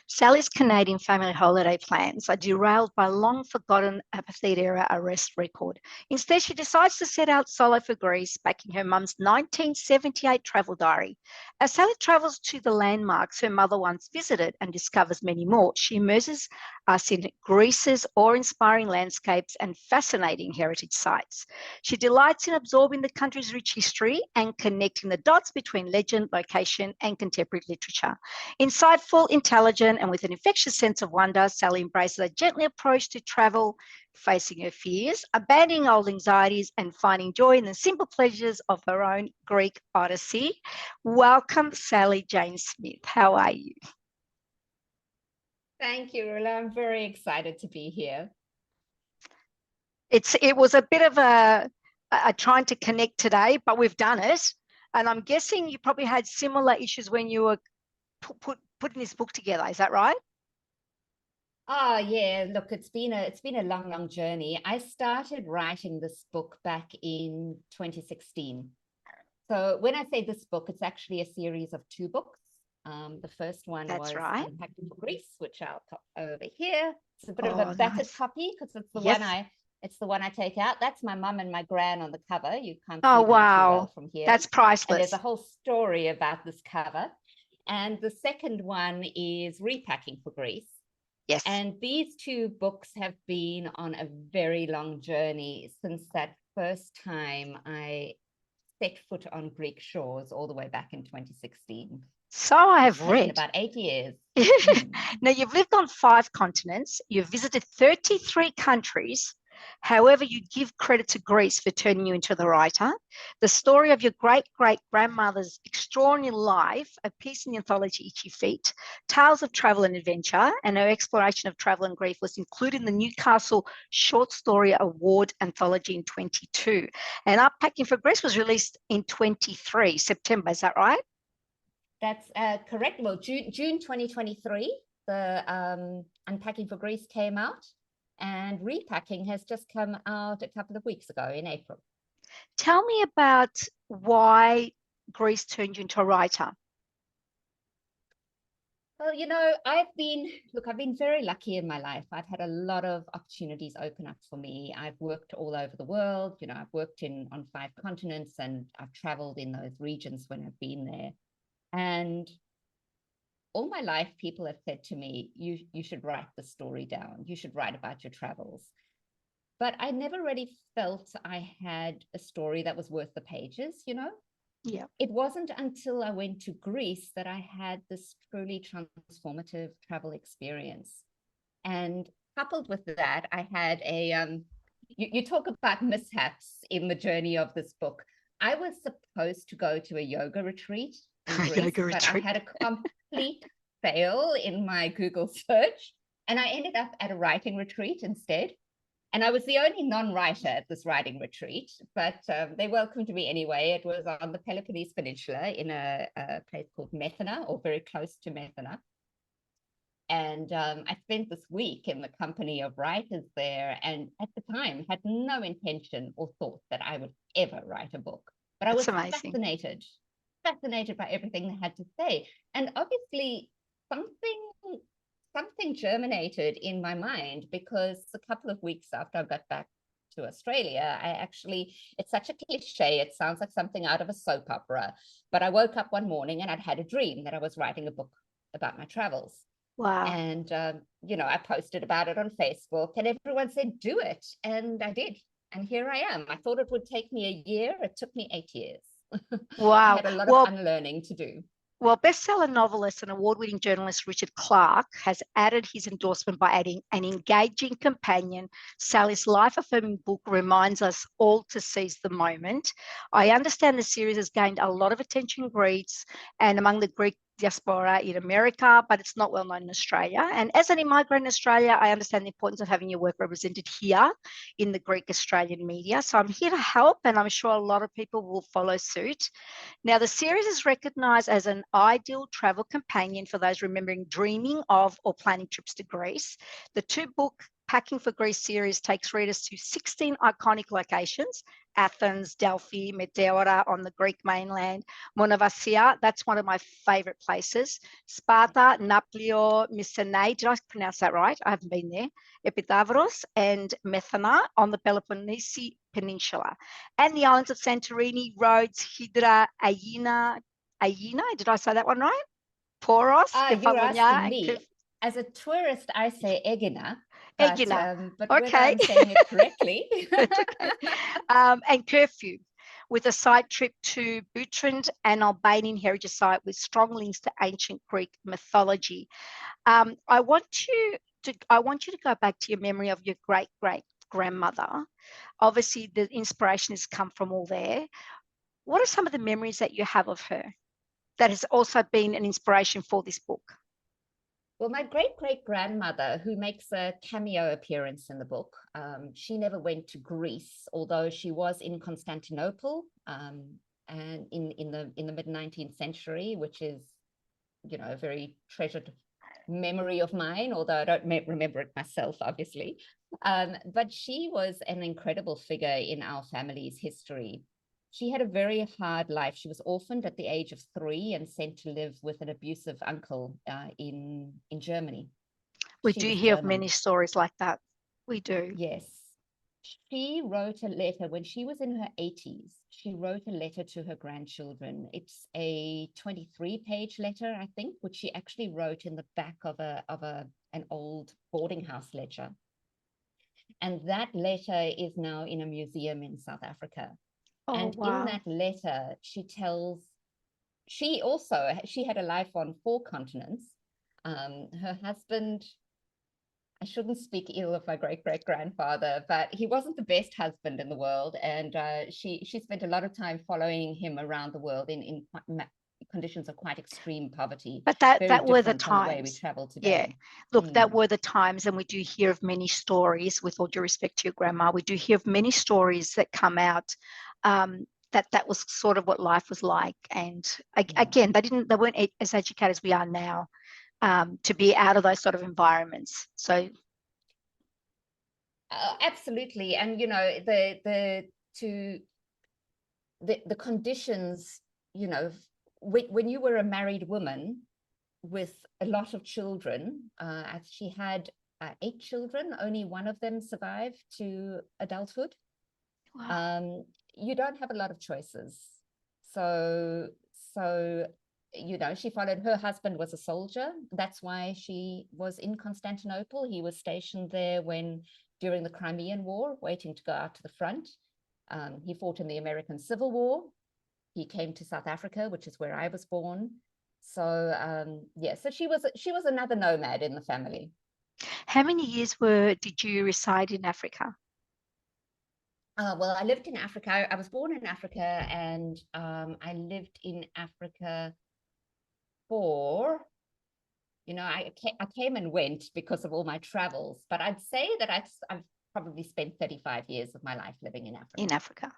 Sally's Canadian family holiday plans are derailed by a long-forgotten apartheid-era arrest record. Instead, she decides to set out solo for Greece, backing her mum's 1978 travel diary. As Sally travels to the landmarks her mother once visited and discovers many more, she immerses us in Greece's awe-inspiring landscapes and fascinating heritage sites. She delights in absorbing the country's rich history and connecting the dots between legend, location, and contemporary literature. Insightful, intelligent, and with an infectious sense of wonder, Sally embraces a gently approach to travel, facing her fears, abandoning old anxieties, and finding joy in the simple pleasures of her own Greek odyssey. Welcome, Sally Jane Smith. How are you? Thank you, Roulakk. I'm very excited to be here. It was a bit of a trying to connect today, but we've done it. And I'm guessing you probably had similar issues when you were putting this book together. Is that right? Oh yeah, look, it's been a long journey. I started writing this book back in 2016. So when I say this book, it's actually a series of 2 books. The first one was Unpacking for Greece, which I'll pop over here. It's a bit of a battered copy because it's the one I take out. That's my mum and my gran on the cover. You can't see them too well from here. That's priceless. And there's a whole story about this cover. And the second one is Repacking for Greece. Yes. And these 2 books have been on a very long journey since that first time I set foot on Greek shores all the way back in 2016. So I have read. About 8 years. Now, you've lived on 5 continents. You've visited 33 countries. However, you give credit to Greece for turning you into the writer. The story of your great-great-grandmother's extraordinary life appears in the anthology Itchy Feet. Tales of Travel and Adventure and her exploration of travel and grief was included in the Newcastle Short Story Award anthology in 22. And Unpacking for Greece was released in 23, September. Is that right? That's correct. Well, June 2023, the Unpacking for Greece came out. And Repacking has just come out a couple of weeks ago in April. Tell me about why Greece turned you into a writer. Well, you know, I've been very lucky in my life. I've had a lot of opportunities open up for me. I've worked all over the world. You know, I've worked on 5 continents and I've traveled in those regions when I've been there. And all my life, people have said to me, you should write the story down. You should write about your travels. But I never really felt I had a story that was worth the pages, you know? Yeah. It wasn't until I went to Greece that I had this truly transformative travel experience. And coupled with that, I had you talk about mishaps in the journey of this book. I was supposed to go to a yoga retreat in Greece, but I had a complete fail in my Google search, and I ended up at a writing retreat instead. And I was the only non-writer at this writing retreat, but they welcomed me anyway. It was on the Peloponnese Peninsula in a place called Methana, or very close to Methana. And I spent this week in the company of writers there, and at the time had no intention or thought that I would ever write a book. But I was fascinated by everything they had to say. And obviously something germinated in my mind, because a couple of weeks after I got back to Australia, it's such a cliche, it sounds like something out of a soap opera, but I woke up one morning and I'd had a dream that I was writing a book about my travels. Wow. And, you know, I posted about it on Facebook and everyone said, do it. And I did. And here I am. I thought it would take me a year. It took me 8 years. Wow. I had a lot of unlearning to do. Well, bestseller novelist and award-winning journalist Richard Clarke has added his endorsement by adding an engaging companion. Sally's life-affirming book reminds us all to seize the moment. I understand the series has gained a lot of attention in Greece and among the Greek diaspora in America, but it's not well known in Australia. And as an immigrant in Australia, I understand the importance of having your work represented here in the Greek Australian media. So I'm here to help, and I'm sure a lot of people will follow suit. Now, the series is recognised as an ideal travel companion for those dreaming of or planning trips to Greece. The 2-book Packing for Greece series takes readers to 16 iconic locations Athens, Delphi, Medeora on the Greek mainland, Monovasia, that's one of my favorite places. Sparta, Naplio, Mycenae, did I pronounce that right? I haven't been there. Epidavros and Methana on the Peloponnese Peninsula. And the islands of Santorini, Rhodes, Hydra, Aegina, did I say that one right? Poros, You're Kefalonia, asking and me. As a tourist, I say Egina, Aegina. but whether Okay. I'm saying it correctly. That's okay. And Curfew, with a side trip to Butrint, an Albanian heritage site with strong links to ancient Greek mythology. I want you to go back to your memory of your great grandmother. Obviously, the inspiration has come from all there. What are some of the memories that you have of her that has also been an inspiration for this book? Well, my great-great-grandmother, who makes a cameo appearance in the book, she never went to Greece, although she was in Constantinople and in the mid-19th century, which is, a very treasured memory of mine, although I don't remember it myself, obviously. But she was an incredible figure in our family's history. She had a very hard life. She was orphaned at the age of 3 and sent to live with an abusive uncle in Germany. We She do was hear of German. many stories like that. We do. Yes. She wrote a letter when she was in her 80s. She wrote a letter to her grandchildren. It's a 23-page letter, I think, which she actually wrote in the back of an old boarding house ledger. And that letter is now in a museum in South Africa. Oh, and wow. in that letter, she had a life on 4 continents. Her husband, I shouldn't speak ill of my great-great-grandfather, but he wasn't the best husband in the world. And she spent a lot of time following him around the world in conditions of quite extreme poverty. But that were the from the way we times. travel Yeah. today. Look, that were the times, and we do hear of many stories, with all due respect to your grandma, we do hear of many stories that come out that was sort of what life was like. And again, they weren't as educated as we are now to be out of those sort of environments. So absolutely. And the conditions, when you were a married woman with a lot of children, she had 8 children, only one of them survived to adulthood. wow. You don't have a lot of choices. So she followed, her husband was a soldier. That's why she was in Constantinople. He was stationed there during the Crimean War, waiting to go out to the front. He fought in the American Civil War. He came to South Africa, which is where I was born. So so she was another nomad in the family. How many years did you reside in Africa? Well, I lived in Africa. I was born in Africa, and I lived in Africa for, I came and went because of all my travels, but I'd say that I've probably spent 35 years of my life living in Africa. In Africa.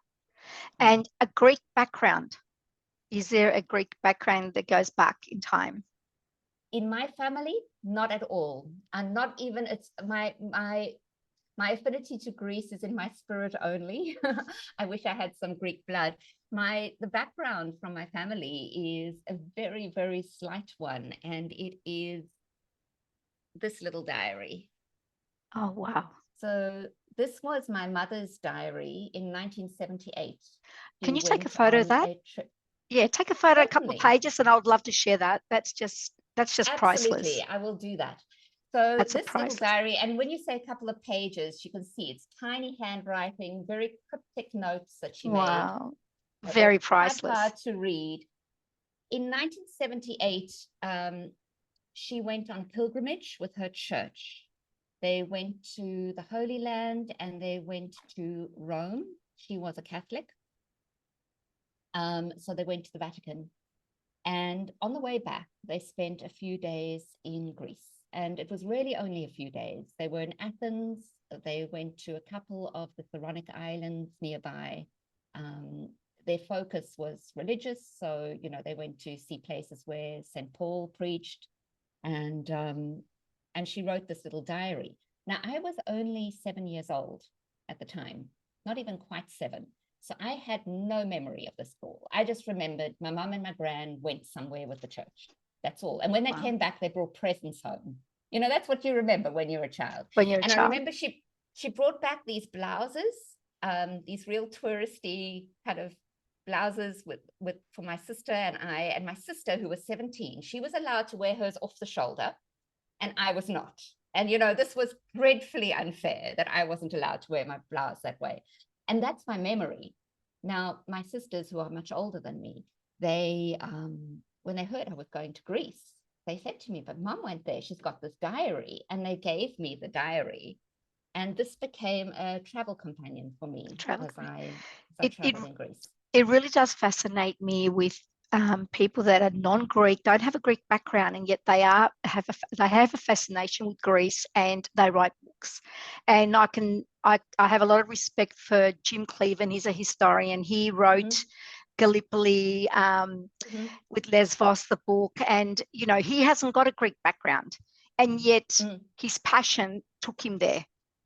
And a Greek background. Is there a Greek background that goes back in time? In my family, not at all. And not even, it's my affinity to Greece is in my spirit only. I wish I had some Greek blood. The background from my family is a very, very slight one, and it is this little diary. Oh, wow. So this was my mother's diary in 1978. Can you take a photo of that? Yeah, take a photo, a couple of pages, and I would love to share that. That's just Absolutely, priceless. I will do that. So that's this little diary, and when you say a couple of pages, you can see it's tiny handwriting, very cryptic notes that she made. Wow, very priceless. Quite hard to read. In 1978, she went on pilgrimage with her church. They went to the Holy Land and they went to Rome. She was a Catholic. So they went to the Vatican. And on the way back, they spent a few days in Greece. And it was really only a few days. They were in Athens. They went to a couple of the Saronic Islands nearby. Their focus was religious. So, they went to see places where St. Paul preached. And she wrote this little diary. Now, I was only 7 years old at the time, not even quite 7. So I had no memory of the school. I just remembered my mum and my gran went somewhere with the church. That's all. And when they came back, they brought presents home. You know, that's what you remember when you're a child. When you're a and child. I remember she brought back these blouses, these real touristy kind of blouses with for my sister and I. And my sister, who was 17, she was allowed to wear hers off the shoulder, and I was not. And, you know, this was dreadfully unfair that I wasn't allowed to wear my blouse that way. And that's my memory. Now, my sisters, who are much older than me, they, when they heard I was going to Greece, they said to me, but Mum went there, she's got this diary. And they gave me the diary. And this became a travel companion for me as I traveled in Greece. It really does fascinate me with people that are non-Greek, don't have a Greek background, and yet they have a fascination with Greece, and they write books. And I have a lot of respect for Jim Cleven. He's a historian. He wrote Gallipoli with Lesbos, the book, and you know, he hasn't got a Greek background, and yet his passion took him there,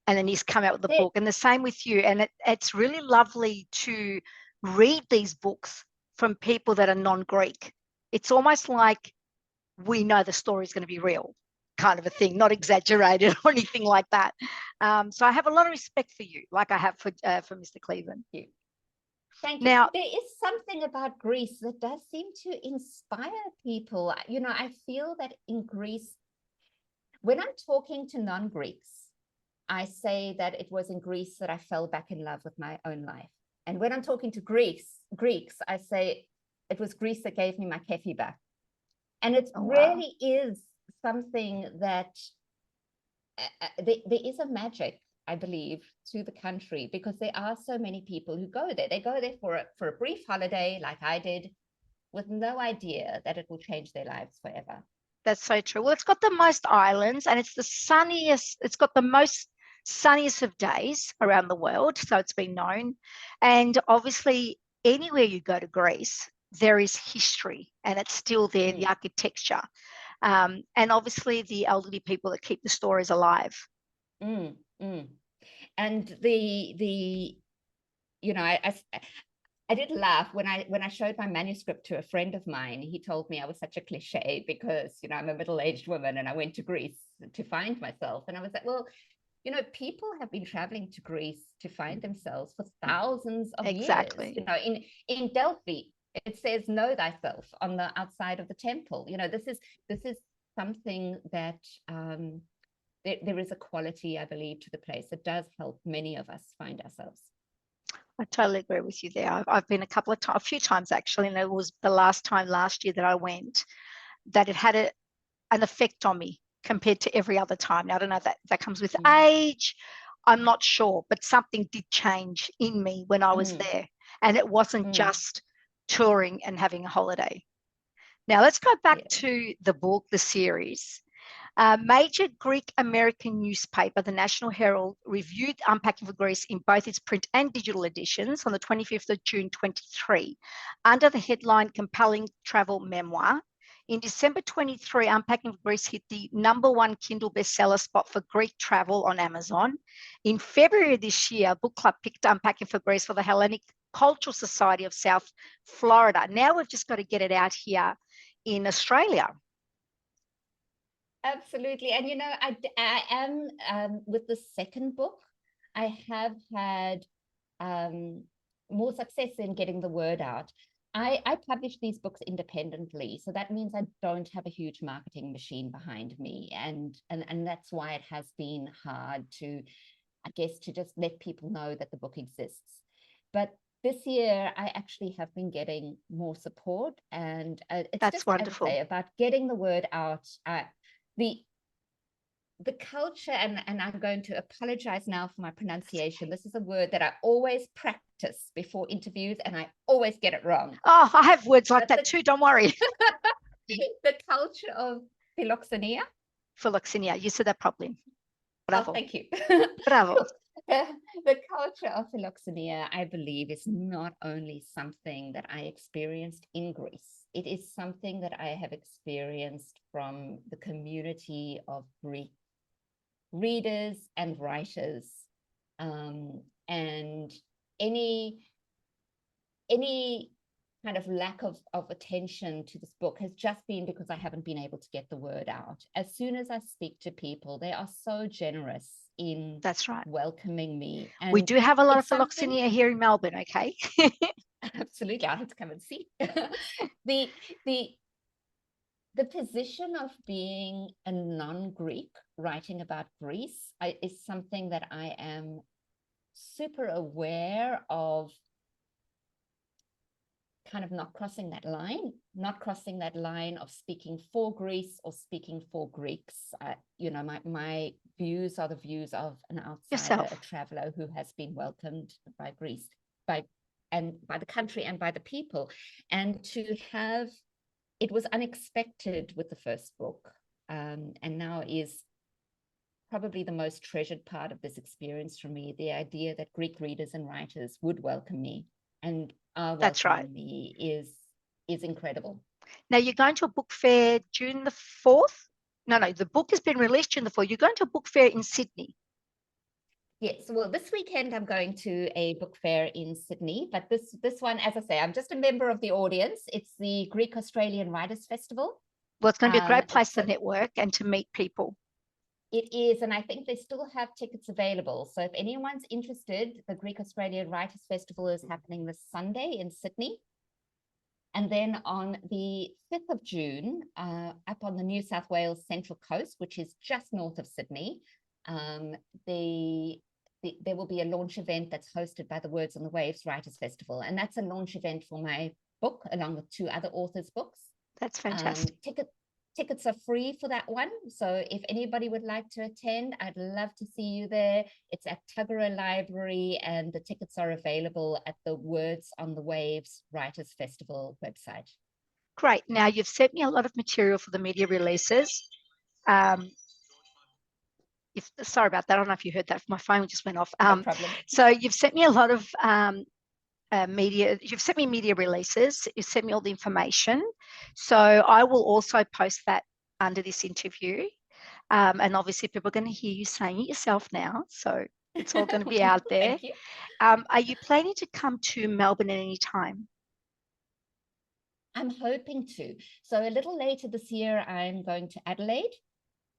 and then he's come out with the book. And the same with you. And it's really lovely to read these books from people that are non-Greek. It's almost like we know the story is going to be real, kind of a thing, not exaggerated or anything like that. So I have a lot of respect for you, like I have for Mr. Cleveland. Thank you. Now, there is something about Greece that does seem to inspire people. You know, I feel that in Greece, when I'm talking to non-Greeks, I say that it was in Greece that I fell back in love with my own life. And when I'm talking to Greeks, I say it was Greece that gave me my kefi back. And it really is something that there is a magic, I believe, to the country, because there are so many people who go there. They go there for a brief holiday, like I did, with no idea that it will change their lives forever. That's so true. Well, it's got the most islands, and it's the sunniest. It's got the most sunniest of days around the world, so it's been known. And obviously, anywhere you go to Greece, there is history, and it's still there, the architecture, and obviously the elderly people that keep the stories alive. And the you know, I did laugh when I showed my manuscript to a friend of mine. He told me I was such a cliche because, you know, I'm a middle-aged woman and I went to Greece to find myself. And I was like, well, you know, people have been traveling to Greece to find themselves for thousands of years. You know, in Delphi, it says know thyself on the outside of the temple. You know, this is something that there is a quality, I believe, to the place that does help many of us find ourselves. I totally agree with you there. I've been a few times actually, and it was the last time last year that I went, that it had an effect on me compared to every other time. Now, I don't know if that comes with age. I'm not sure, but something did change in me when I was there, and it wasn't just touring and having a holiday. Now, let's go back to the book, the series. Major Greek-American newspaper, the National Herald, reviewed Unpacking for Greece in both its print and digital editions on the 25th of June 23, under the headline Compelling Travel Memoir. In December 23, Unpacking for Greece hit the #1 Kindle bestseller spot for Greek travel on Amazon. In February this year, Book Club picked Unpacking for Greece for the Hellenic Cultural Society of South Florida. Now we've just got to get it out here in Australia. Absolutely. And, you know, I am with the second book, I have had more success in getting the word out. I publish these books independently, so that means I don't have a huge marketing machine behind me, and that's why it has been hard to, I guess, to just let people know that the book exists. But this year, I actually have been getting more support, and it's that's just wonderful. About getting the word out. The culture, and I'm going to apologize now for my pronunciation. This is a word that I always practice before interviews, and I always get it wrong. Oh, I have words like that too, don't worry. The culture of philoxenia. Philoxenia, you said that properly. Bravo. Oh, thank you. Bravo. The culture of philoxenia, I believe, is not only something that I experienced in Greece. It is something that I have experienced from the community of Greek readers and writers, and any any kind of lack of attention to this book has just been because I haven't been able to get the word out. As soon as I speak to people, they are so generous in That's right. welcoming me. And we do have a lot of something philoxenia here in Melbourne, okay? absolutely, I have to come and see. the the position of being a non-Greek writing about Greece is something that I am super aware of, kind of not crossing that line of speaking for Greece or speaking for Greeks. My views are the views of an outsider, a traveler who has been welcomed by Greece, by the country and by the people. And it was unexpected with the first book, and now is probably the most treasured part of this experience for me, the idea that Greek readers and writers would welcome me and are welcoming me is incredible. Now, you're going to a book fair June the 4th? No, the book has been released June the 4th. You're going to a book fair in Sydney. Yes, well, this weekend I'm going to a book fair in Sydney, but this one, as I say, I'm just a member of the audience. It's the Greek Australian Writers Festival. Well, it's going to be a great place to network and to meet people. It is, and I think they still have tickets available. So if anyone's interested, the Greek Australian Writers Festival is happening this Sunday in Sydney. And then on the 5th of June, up on the New South Wales Central Coast, which is just north of Sydney, there will be a launch event that's hosted by the Words on the Waves Writers Festival. And that's a launch event for my book, along with 2 other authors' books. That's fantastic. Tickets are free for that one. So if anybody would like to attend, I'd love to see you there. It's at Tuggerah Library, and the tickets are available at the Words on the Waves Writers Festival website. Great. Now, you've sent me a lot of material for the media releases. Sorry about that. I don't know if you heard that. My phone just went off. No problem. So you've sent me a lot of media. You've sent me media releases. You sent me all the information. So I will also post that under this interview. And obviously people are going to hear you saying it yourself now. So it's all going to be out there. Thank you. Are you planning to come to Melbourne at any time? I'm hoping to. So a little later this year, I'm going to Adelaide.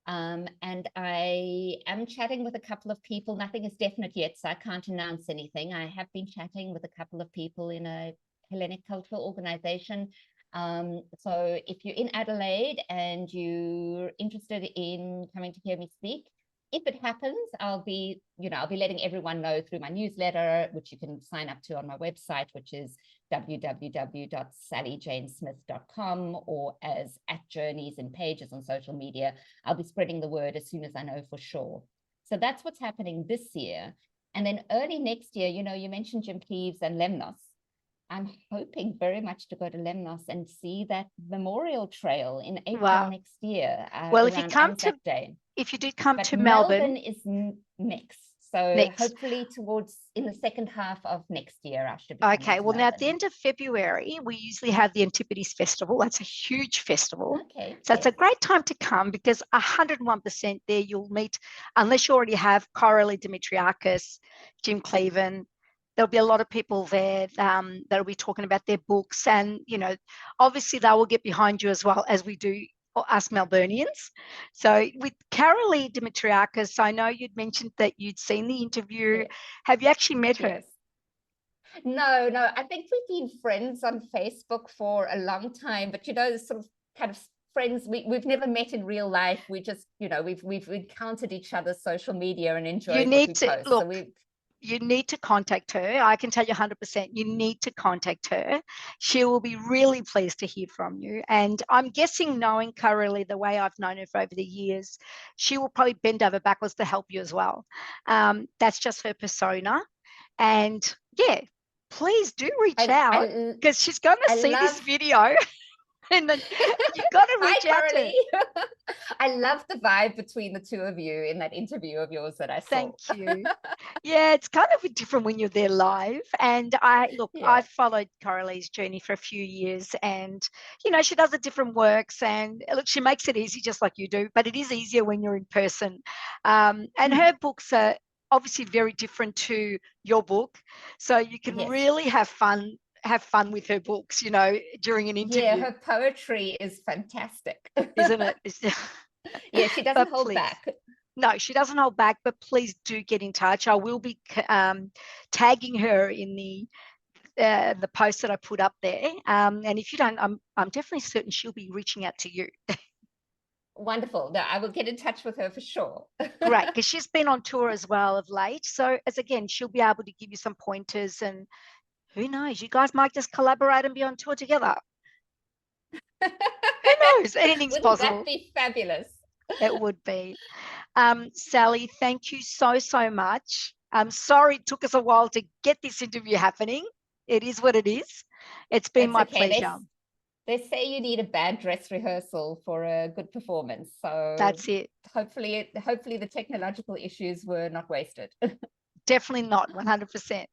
And I am chatting with a couple of people. Nothing is definite yet, so I can't announce anything. I have been chatting with a couple of people in a Hellenic cultural organization. So if you're in Adelaide and you're interested in coming to hear me speak, if it happens, I'll be letting everyone know through my newsletter, which you can sign up to on my website, which is www.sallyjanesmith.com, or as @journeysinpages on social media. I'll be spreading the word as soon as I know for sure. So that's what's happening this year. And then early next year, you mentioned Jim Cleaves and Lemnos. I'm hoping very much to go to Lemnos and see that memorial trail in April next year. Well, if you do come to Melbourne is next. So hopefully in the second half of next year, I should be. Okay. Well, now at the end of February, we usually have the Antipodes Festival. That's a huge festival. Okay. So it's a great time to come, because 101% there you'll meet, unless you already have Coralie Dimitriakis, Jim Cleaven. There'll be a lot of people there that'll be talking about their books, and obviously they will get behind you as well, as we do us Melburnians. So with Coralie Dimitriakis, I know you'd mentioned that you'd seen the interview. Yes. Have you actually met her? Yes. No. I think we've been friends on Facebook for a long time, but sort of kind of friends. We've never met in real life. We just, we've encountered each other's social media and enjoyed what we post. Look, you need to contact her. I can tell you 100%, you need to contact her. She will be really pleased to hear from you. And I'm guessing, knowing Coralie the way I've known her for over the years, she will probably bend over backwards to help you as well. That's just her persona. And yeah, please do reach out, because she's going to see this video. And then you've got to reach out to her. I love the vibe between the two of you in that interview of yours that I saw. Thank you. Yeah, it's kind of different when you're there live. And I've followed Coralie's journey for a few years, and she does the different works, and look, she makes it easy just like you do, but it is easier when you're in person. And her books are obviously very different to your book, so you can really have fun have fun with her books, during an Yeah, interview, her poetry is fantastic. isn't it? Yeah, she doesn't But hold please, back. no, she doesn't hold back, but please do get in touch. I will be tagging her in the post that I put up there. And if you don't, I'm definitely certain she'll be reaching out to you. Wonderful. No, I will get in touch with her for sure. Great, because she's been on tour as well of late. So again, she'll be able to give you some pointers, and who knows, you guys might just collaborate and be on tour together. Who knows? Anything's Wouldn't that possible. be fabulous? It would be. Sally, thank you so, so much. I'm sorry it took us a while to get this interview happening. It is what it is. It's been That's my okay. pleasure. They say you need a bad dress rehearsal for a good performance. So That's it. hopefully the technological issues were not wasted. Definitely not 100%.